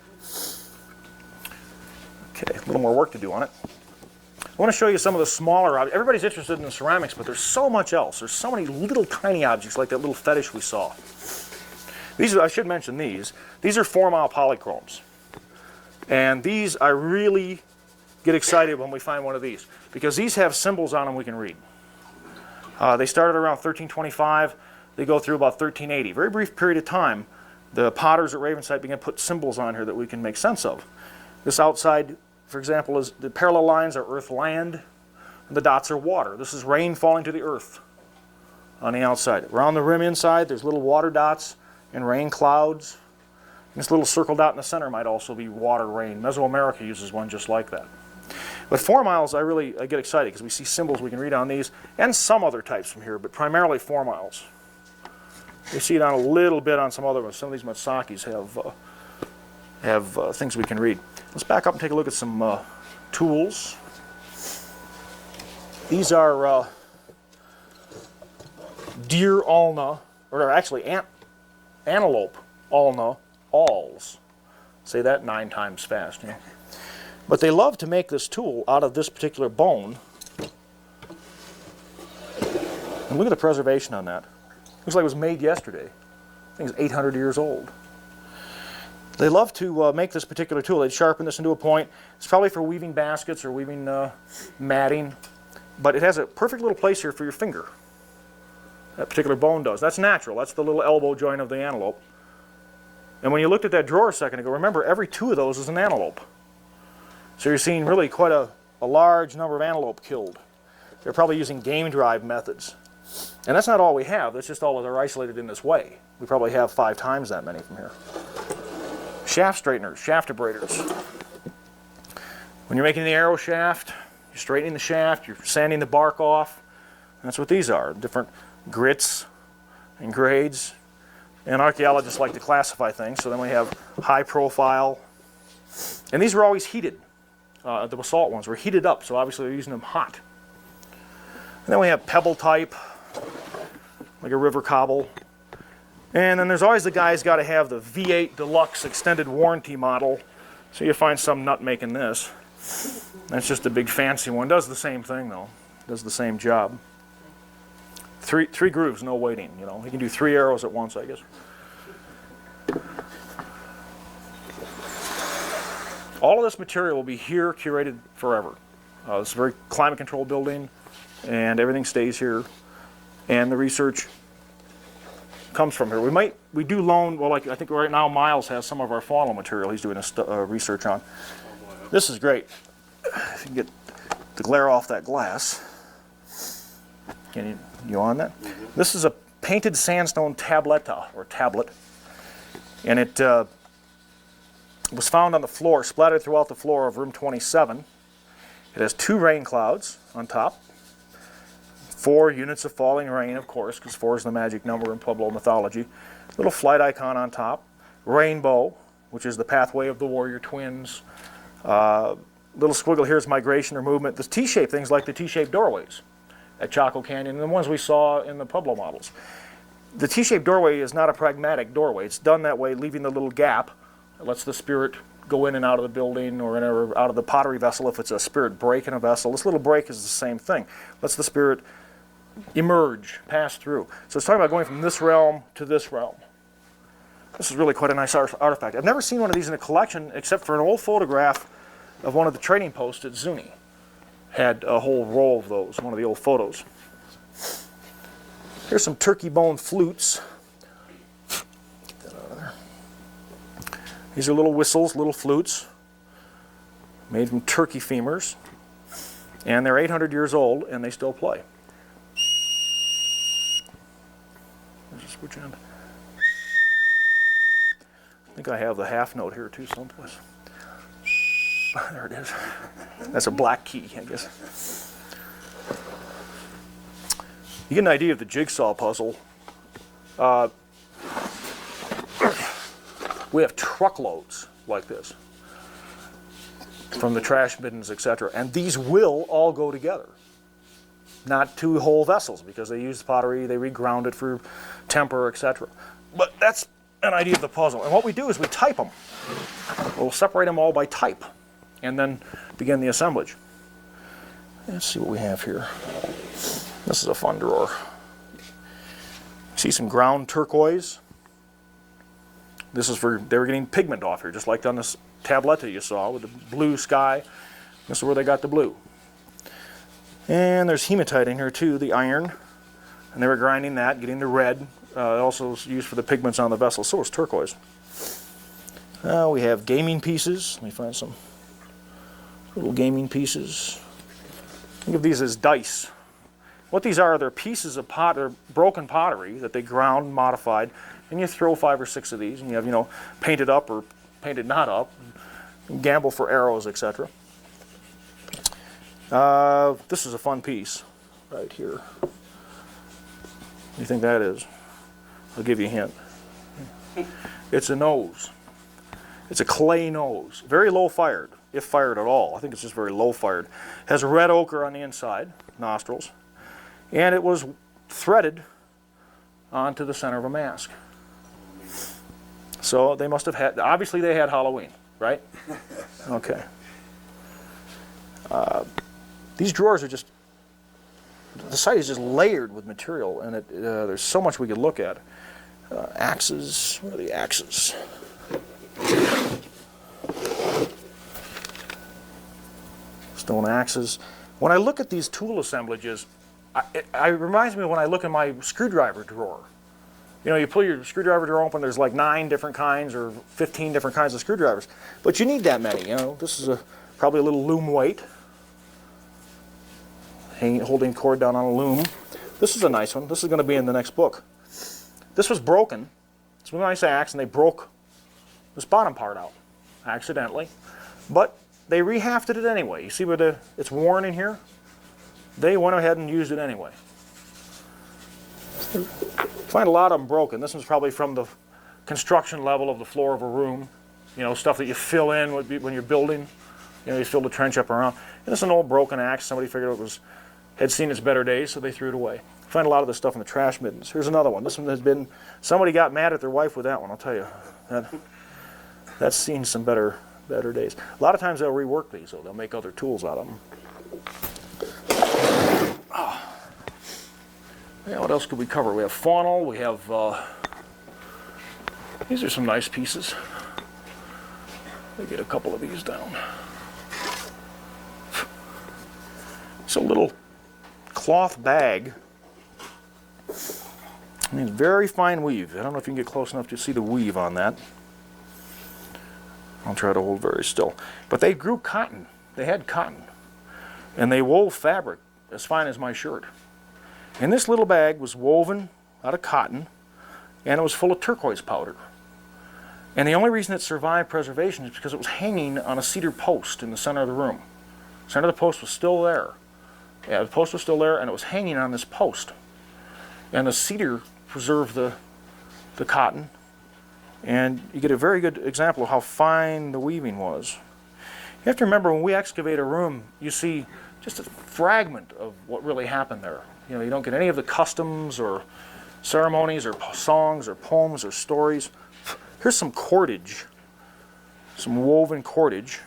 Okay, a little more work to do on it. I want to show you some of the smaller objects. Everybody's interested in the ceramics, but there's so much else. There's so many little tiny objects like that little fetish we saw. I should mention these. These are 4-mile polychromes. And these, I really get excited when we find one of these because these have symbols on them we can read. They started around 1325. They go through about 1380. Very brief period of time, the potters at Ravensite began to put symbols on here that we can make sense of. This outside, for example, is the parallel lines are earth, land, and the dots are water. This is rain falling to the earth on the outside. Around the rim inside, there's little water dots and rain clouds. And this little circle dot in the center might also be water, rain. Mesoamerica uses one just like that. But 4 miles, I get excited because we see symbols we can read on these and some other types from here, but primarily 4 miles. We see it on a little bit on some other ones. Some of these Matsakis have things we can read. Let's back up and take a look at some tools. These are deer ulna, or actually antelope ulna awls. Say that 9 times fast. You know? But they love to make this tool out of this particular bone. And look at the preservation on that. Looks like it was made yesterday. I think it's 800 years old. They love to make this particular tool. They'd sharpen this into a point. It's probably for weaving baskets or weaving matting. But it has a perfect little place here for your finger. That particular bone does. That's natural. That's the little elbow joint of the antelope. And when you looked at that drawer a second ago, remember every 2 of those is an antelope. So you're seeing really quite a large number of antelope killed. They're probably using game drive methods. And that's not all we have. That's just all that are isolated in this way. We probably have 5 times that many from here. Shaft straighteners, shaft abraders. When you're making the arrow shaft, You're straightening the shaft, you're sanding the bark off. That's what these are, different grits and grades. And archaeologists like to classify things, so then we have high profile. And these were always heated. The basalt ones were heated up, so obviously they're using them hot. And then we have pebble type, like a river cobble. And then there's always the guy who's got to have the V8 Deluxe extended warranty model. So you find some nut making this. That's just a big fancy one. Does the same thing though. Does the same job. Three grooves, no weighting. You know, you can do 3 arrows at once, I guess. All of this material will be here, curated forever. It's a very climate-controlled building, and everything stays here. And the research comes from here. We do loan. Well, like I think right now, Miles has some of our faunal material. He's doing research on. This is great. If you can get the glare off that glass. Can you on that? This is a painted sandstone tabletta, or tablet. And it was found on the floor, splattered throughout the floor of room 27. It has 2 rain clouds on top. 4 units of falling rain, of course, because 4 is the magic number in Pueblo mythology. Little flight icon on top. Rainbow, which is the pathway of the warrior twins. Little squiggle here is migration or movement. The T-shaped things like the T-shaped doorways at Chaco Canyon, and the ones we saw in the Pueblo models. The T-shaped doorway is not a pragmatic doorway. It's done that way, leaving the little gap that lets the spirit go in and out of the building or in or out of the pottery vessel if it's a spirit break in a vessel. This little break is the same thing. Lets the spirit emerge, pass through. So it's talking about going from this realm to this realm. This is really quite a nice artifact. I've never seen one of these in a collection except for an old photograph of one of the trading posts at Zuni. Had a whole roll of those, one of the old photos. Here's some turkey bone flutes. Get that out of there. These are little whistles, little flutes, made from turkey femurs. And they're 800 years old, and they still play. There's a switch end. I think I have the half note here, too, someplace. There it is. That's a black key, I guess. You get an idea of the jigsaw puzzle. We have truckloads like this from the trash bins, etc. And these will all go together. Not 2 whole vessels because they use pottery, they reground it for temper, etc. But that's an idea of the puzzle. And what we do is we type them. We'll separate them all by type and then begin the assemblage. Let's see what we have here. This is a fun drawer. See some ground turquoise. This is for, they were getting pigment off here, just like on this tabletta you saw with the blue sky. This is where they got the blue. And there's hematite in here too, the iron. And they were grinding that, getting the red. Also used for the pigments on the vessel. So is turquoise. We have gaming pieces. Let me find some little gaming pieces. Think of these as dice. What these are, they're pieces of or broken pottery that they ground, modified, and you throw 5 or 6 of these, and you have, you know, painted up or painted not up, and gamble for arrows, etc. This is a fun piece right here. What do you think that is? I'll give you a hint. It's a nose. It's a clay nose. Very low fired, if fired at all. I think it's just very low fired. Has red ochre on the inside, nostrils. And it was threaded onto the center of a mask. So they must have had, obviously they had Halloween, right? Okay. These drawers are just, the site is just layered with material, and there's so much we could look at. Axes, where are the axes? Stone axes. When I look at these tool assemblages, it reminds me of when I look in my screwdriver drawer. You know, you pull your screwdriver drawer open, there's like 9 different kinds or 15 different kinds of screwdrivers. But you need that many, you know. This is probably a little loom weight. Holding cord down on a loom. This is a nice one. This is going to be in the next book. This was broken. It's a nice axe, and they broke this bottom part out accidentally. But they rehafted it anyway. You see where it's worn in here? They went ahead and used it anyway. Find a lot of them broken. This one's probably from the construction level of the floor of a room. You know, stuff that you fill in when you're building. You know, you fill the trench up around. And this is an old broken axe. Somebody figured had seen its better days, so they threw it away. Find a lot of this stuff in the trash middens. Here's another one. This one has been, somebody got mad at their wife with that one, I'll tell you. That's seen some better days. A lot of times they'll rework these, though. They'll make other tools out of them. Yeah, what else could we cover? We have faunal, we have, these are some nice pieces. Let me get a couple of these down. It's a little cloth bag. I mean, very fine weave. I don't know if you can get close enough to see the weave on that. I'll try to hold very still. But they grew cotton. They had cotton. And they wove fabric as fine as my shirt. And this little bag was woven out of cotton, and it was full of turquoise powder. And the only reason it survived preservation is because it was hanging on a cedar post in the center of the room. The center of the post was still there. Yeah, the post was still there, and it was hanging on this post. And the cedar preserved the cotton. And you get a very good example of how fine the weaving was. You have to remember, when we excavate a room, you see just a fragment of what really happened there. You know, you don't get any of the customs or ceremonies or songs or poems or stories. Here's some cordage, some woven cordage.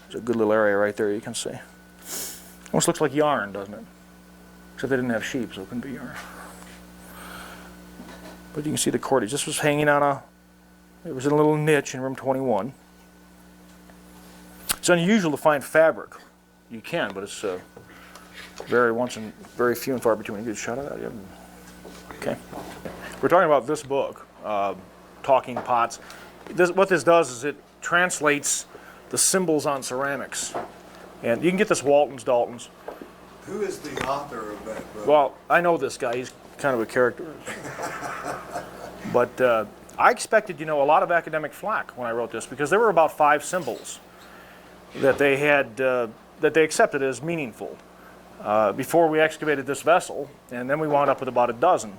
There's a good little area right there you can see. Almost looks like yarn, doesn't it? Except they didn't have sheep, so it couldn't be yarn. But you can see the cordage. This was hanging on it was in a little niche in room 21. It's unusual to find fabric. You can, but it's very few and far between. You get a shot of that? Yeah. Okay. We're talking about this book, Talking Pots. What this does is it translates the symbols on ceramics. And you can get this Dalton's. Who is the author of that book? Well, I know this guy. He's kind of a character. But I expected, a lot of academic flack when I wrote this, because there were about 5 symbols that they had, that they accepted as meaningful before we excavated this vessel, and then we wound up with about a dozen.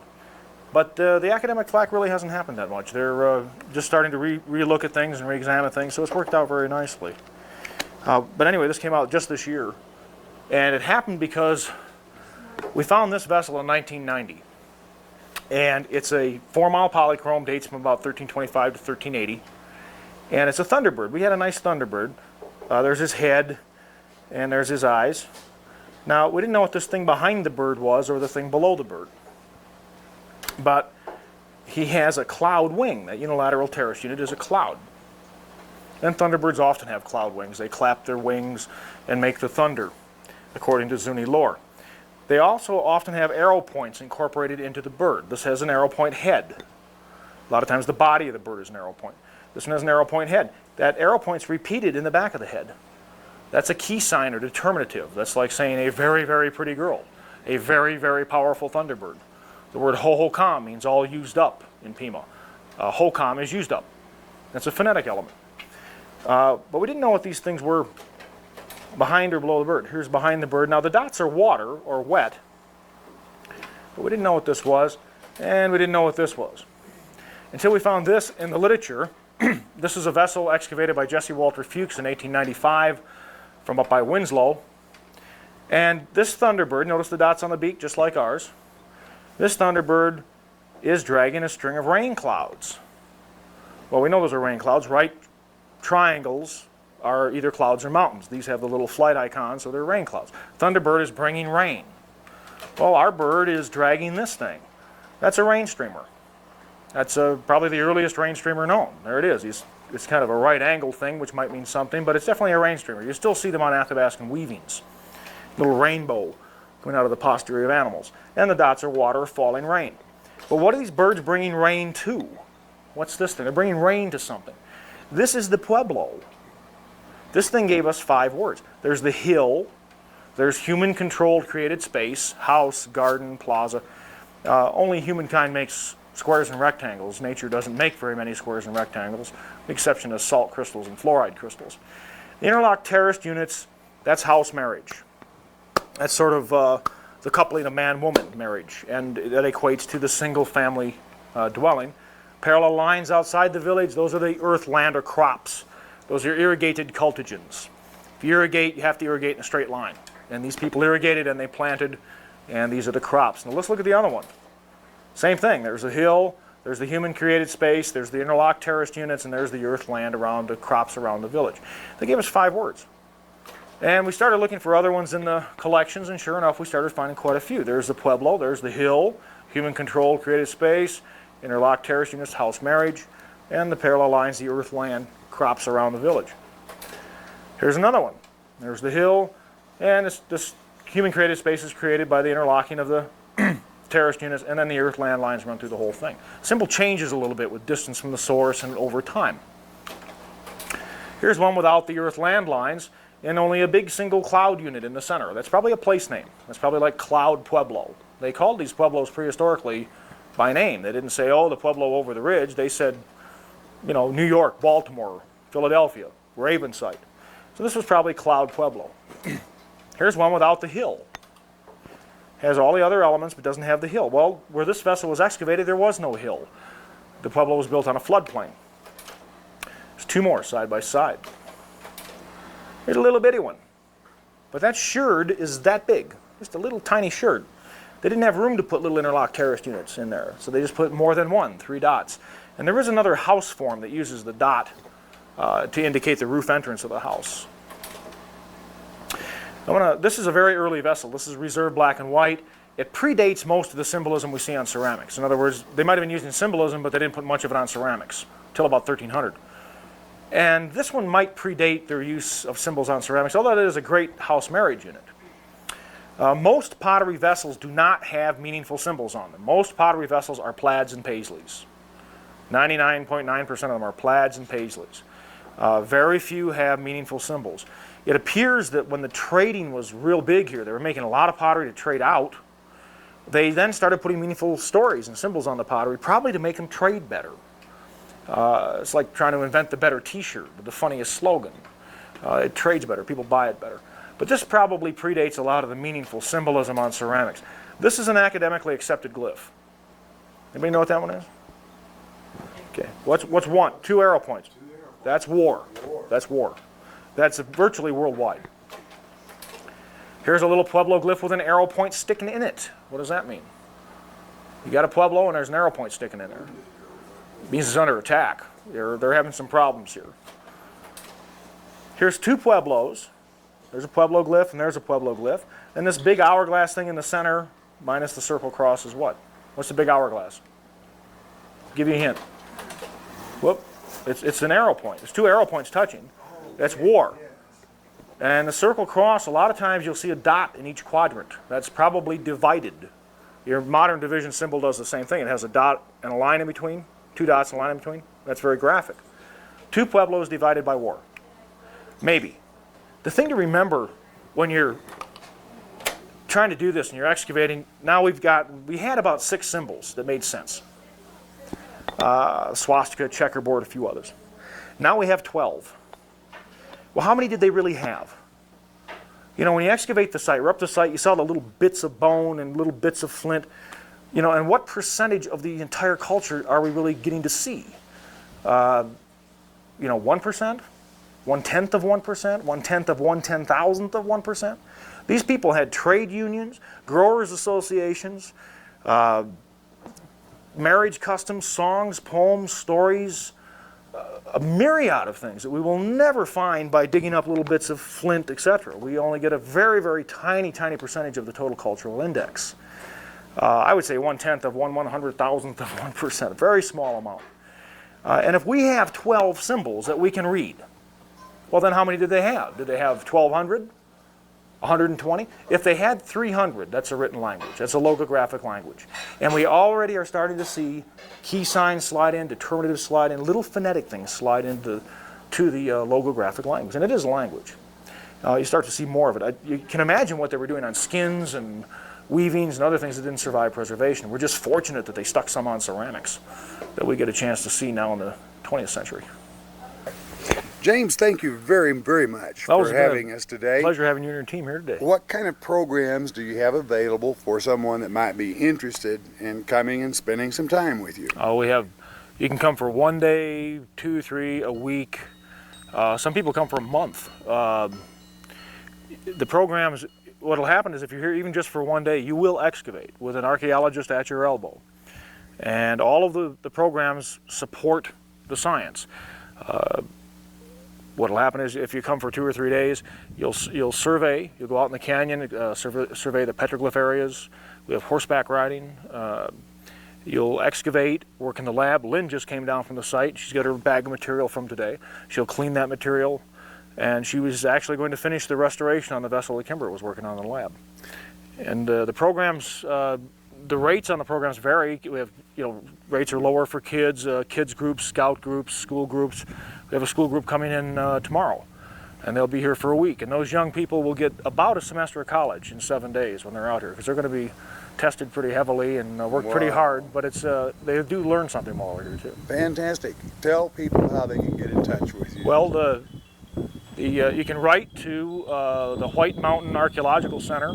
But the academic flack really hasn't happened that much. They're just starting to re-look at things and re-examine things, so it's worked out very nicely. But anyway, this came out just this year, and it happened because we found this vessel in 1990. And it's a 4-mile polychrome, dates from about 1325 to 1380. And it's a Thunderbird. We had a nice Thunderbird. There's his head, and there's his eyes. Now, we didn't know what this thing behind the bird was or the thing below the bird. But he has a cloud wing. That unilateral terrace unit is a cloud. And Thunderbirds often have cloud wings. They clap their wings and make the thunder, according to Zuni lore. They also often have arrow points incorporated into the bird. This has an arrow point head. A lot of times the body of the bird is an arrow point. This one has an arrow point head. That arrow point's repeated in the back of the head. That's a key sign or determinative. That's like saying a very, very pretty girl. A very, very powerful Thunderbird. The word ho-ho-kam means all used up in Pima. Ho-kam is used up. That's a phonetic element. But we didn't know what these things were behind or below the bird. Here's behind the bird. Now the dots are water or wet, but we didn't know what this was, and we didn't know what this was until we found this in the literature. This is a vessel excavated by Jesse Walter Fuchs in 1895 from up by Winslow. And this Thunderbird, notice the dots on the beak just like ours. This Thunderbird is dragging a string of rain clouds. Well, we know those are rain clouds. Right triangles are either clouds or mountains. These have the little flight icons, so they're rain clouds. Thunderbird is bringing rain. Well, our bird is dragging this thing. That's a rain streamer. That's probably the earliest rain streamer known. There it is. It's kind of a right angle thing, which might mean something, but it's definitely a rain streamer. You still see them on Athabascan weavings. Little rainbow coming out of the posterior of animals. And the dots are water, falling rain. But what are these birds bringing rain to? What's this thing? They're bringing rain to something. This is the Pueblo. This thing gave us 5 words. There's the hill, there's human-controlled created space, house, garden, plaza. Only humankind makes squares and rectangles. Nature doesn't make very many squares and rectangles, with the exception of salt crystals and fluoride crystals. The interlock terraced units, that's house marriage. That's sort of the coupling of man-woman marriage, and that equates to the single-family dwelling. Parallel lines outside the village, those are the earth, land, or crops. Those are irrigated cultigens. If you irrigate, you have to irrigate in a straight line. And these people irrigated and they planted, and these are the crops. Now let's look at the other one. Same thing, there's a hill, there's the human-created space, there's the interlock terraced units, and there's the earth, land around the crops around the village. They gave us 5 words. And we started looking for other ones in the collections, and sure enough, we started finding quite a few. There's the pueblo, there's the hill, human-controlled created space, interlock terrace units, house marriage, and the parallel lines, the earth, land, crops around the village. Here's another one. There's the hill, and this human-created space is created by the interlocking of the terraced units, and then the earth, land lines run through the whole thing. Symbol changes a little bit with distance from the source and over time. Here's one without the earth, land lines, and only a big single cloud unit in the center. That's probably a place name. That's probably like Cloud Pueblo. They called these pueblos prehistorically by name. They didn't say, oh, the pueblo over the ridge. They said, you know, New York, Baltimore, Philadelphia, Ravensite. So this was probably Cloud Pueblo. Here's one without the hill. Has all the other elements but doesn't have the hill. Well, where this vessel was excavated, there was no hill. The pueblo was built on a floodplain. There's 2 more side by side. Here's a little bitty one. But that sherd is that big. Just a little tiny sherd. They didn't have room to put little interlock terraced units in there, so they just put more than one, 3 dots. And there is another house form that uses the dot to indicate the roof entrance of the house. This is a very early vessel. This is reserved black and white. It predates most of the symbolism we see on ceramics. In other words, they might have been using symbolism, but they didn't put much of it on ceramics until about 1300. And this one might predate their use of symbols on ceramics, although it is a great house marriage unit. Most pottery vessels do not have meaningful symbols on them. Most pottery vessels are plaids and paisleys. 99.9% of them are plaids and paisleys. Very few have meaningful symbols. It appears that when the trading was real big here, they were making a lot of pottery to trade out. They then started putting meaningful stories and symbols on the pottery, probably to make them trade better. It's like trying to invent the better t-shirt with the funniest slogan. It trades better, people buy it better. But this probably predates a lot of the meaningful symbolism on ceramics. This is an academically accepted glyph. Anybody know what that one is? Okay, what's 1? 2 arrow points. That's war. That's war. That's virtually worldwide. Here's a little pueblo glyph with an arrow point sticking in it. What does that mean? You got a pueblo and there's an arrow point sticking in there. It means it's under attack. They're having some problems here. Here's 2 pueblos. There's a pueblo glyph and there's a pueblo glyph. And this big hourglass thing in the center, minus the circle cross, is what? What's the big hourglass? Give you a hint. Whoop. It's an arrow point. There's 2 arrow points touching. That's war. And the circle cross, a lot of times you'll see a dot in each quadrant. That's probably divided. Your modern division symbol does the same thing. It has a dot and a line in between, 2 dots and a line in between. That's very graphic. 2 pueblos divided by war. Maybe. The thing to remember when you're trying to do this and you're excavating, now we had about 6 symbols that made sense. Swastika, checkerboard, a few others. Now we have 12. Well, how many did they really have? You know, when you excavate the site, we're up the site, you saw the little bits of bone and little bits of flint. You know, and what percentage of the entire culture are we really getting to see? You know, 1%? 1/10 of 1%? 1/10 of 1/10,000th of 1%? These people had trade unions, growers associations, marriage customs, songs, poems, stories, a myriad of things that we will never find by digging up little bits of flint, etc. We only get a very, very tiny, tiny percentage of the total cultural index. I would say 1/10 of 1/100,000th of 1%, a very small amount. And if we have 12 symbols that we can read, well then how many did they have? Did they have 1,200? 120? If they had 300, that's a written language. That's a logographic language. And we already are starting to see key signs slide in, determinatives slide in, little phonetic things slide into the logographic language. And it is a language. You start to see more of it. You can imagine what they were doing on skins and weavings and other things that didn't survive preservation. We're just fortunate that they stuck some on ceramics that we get a chance to see now in the 20th century. James, thank you very, very much That was for good. having us today. Pleasure having you and your team here today. What kind of programs do you have available for someone that might be interested in coming and spending some time with you? You can come for 1 day, 2, 3, a week. Some people come for a month. The programs, what'll happen is if you're here even just for 1 day, you will excavate with an archaeologist at your elbow. And all of the programs support the science. What'll happen is if you come for 2 or 3 days, you'll survey. You'll go out in the canyon, survey the petroglyph areas. We have horseback riding. You'll excavate, work in the lab. Lynn just came down from the site. She's got her bag of material from today. She'll clean that material, and she was actually going to finish the restoration on the vessel that Kimber was working on in the lab. And the programs, the rates on the programs vary. We have, rates are lower for kids, kids groups, scout groups, school groups. We have a school group coming in tomorrow, and they'll be here for a week. And those young people will get about a semester of college in 7 days when they're out here, because they're going to be tested pretty heavily and work pretty hard, but they do learn something while they're here too. Fantastic. Tell people how they can get in touch with you. Well, you can write to the White Mountain Archaeological Center.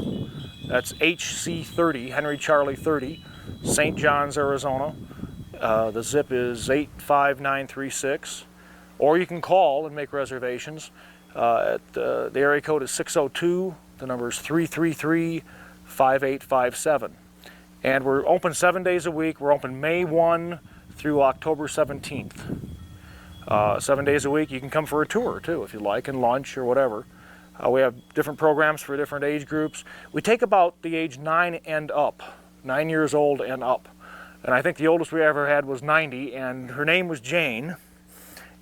That's HC 30, Henry Charlie 30, St. John's, Arizona. The zip is 85936. Or you can call and make reservations. The area code is 602. The number is 333-5857. And we're open 7 days a week. We're open May 1 through October 17th. 7 days a week. You can come for a tour too if you like, and lunch or whatever. We have different programs for different age groups. We take about the age 9 and up, 9 years old and up. And I think the oldest we ever had was 90, and her name was Jane.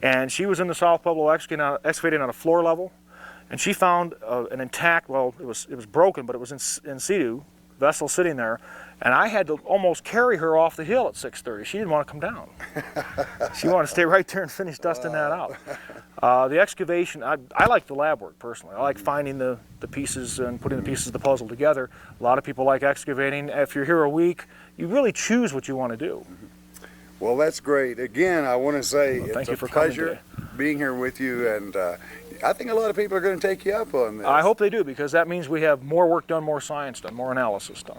And she was in the South Pueblo excavating on a floor level. And she found an intact, well, it was broken, but it was in situ, vessel sitting there. And I had to almost carry her off the hill at 6:30. She didn't want to come down. She wanted to stay right there and finish dusting that out. The excavation, I like the lab work personally. I like finding the pieces and putting the pieces of the puzzle together. A lot of people like excavating. If you're here a week, you really choose what you want to do. Well, that's great. Again, I want to say thank it's you a for coming pleasure being here with you, and I think a lot of people are going to take you up on this. I hope they do, because that means we have more work done, more science done, more analysis done.